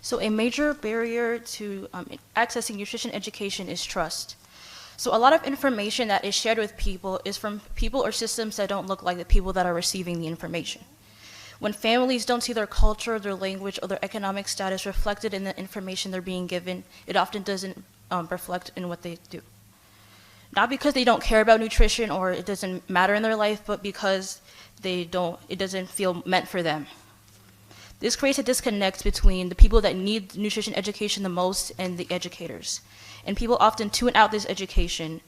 So a major barrier to accessing nutrition education is trust. So a lot of information that is shared with people is from people or systems that don't look like the people that are receiving the information. When families don't see their culture, their language, or their economic status reflected in the information they're being given, it often doesn't reflect in what they do. Not because they don't care about nutrition or it doesn't matter in their life, but because it doesn't feel meant for them. This creates a disconnect between the people that need nutrition education the most and the educators. And people often tune out this education.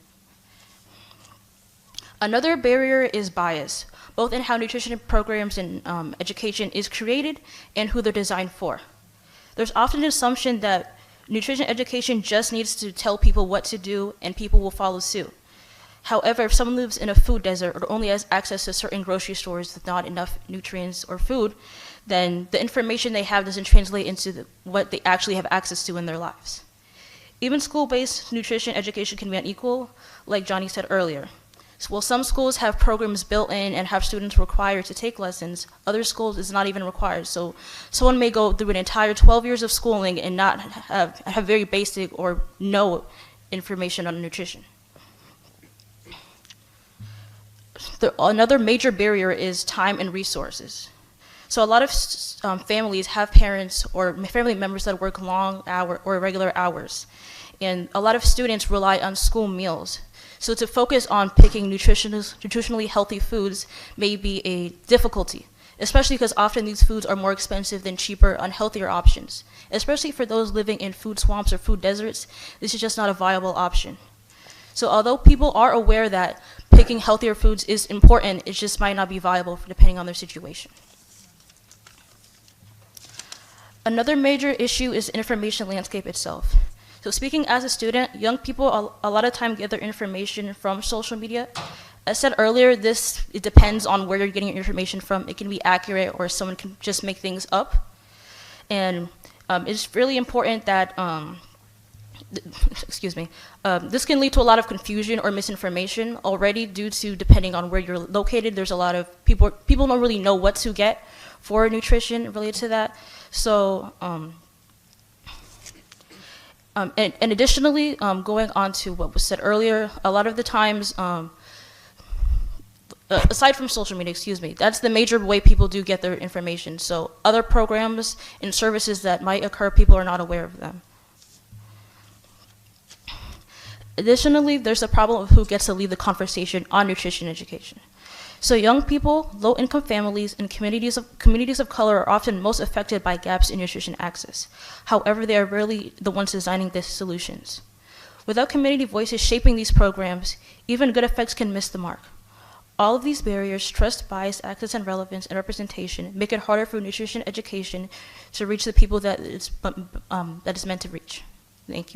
Another barrier is bias, both in how nutrition programs and education is created and who they're designed for. There's often an assumption that nutrition education just needs to tell people what to do and people will follow suit. However, if someone lives in a food desert or only has access to certain grocery stores with not enough nutrients or food, then the information they have doesn't translate into what they actually have access to in their lives. Even school-based nutrition education can be unequal, like Johnny said earlier. So while some schools have programs built in and have students required to take lessons, other schools is not even required. So someone may go through an entire 12 years of schooling and not have very basic or no information on nutrition. Another major barrier is time and resources. So a lot of families have parents or family members that work long hour or irregular hours. And a lot of students rely on school meals. So to focus on picking nutritionally healthy foods may be a difficulty, especially because often these foods are more expensive than cheaper, unhealthier options. Especially for those living in food swamps or food deserts, this is just not a viable option. So although people are aware that picking healthier foods is important, it just might not be viable depending on their situation. Another major issue is the information landscape itself. So speaking as a student, young people a lot of time get their information from social media. As said earlier, it depends on where you're getting your information from. It can be accurate or someone can just make things up. And it's really important that, this can lead to a lot of confusion or misinformation already due to depending on where you're located. There's a lot of people don't really know what to get for nutrition related to that. So, and additionally, going on to what was said earlier, a lot of the times, aside from social media, that's the major way people do get their information. So other programs and services that might occur, people are not aware of them. Additionally, there's a problem of who gets to lead the conversation on nutrition education. So young people, low-income families, and communities of color are often most affected by gaps in nutrition access. However, they are rarely the ones designing these solutions. Without community voices shaping these programs, even good effects can miss the mark. All of these barriers, trust, bias, access, and relevance, and representation, make it harder for nutrition education to reach the people that it's meant to reach. Thank you.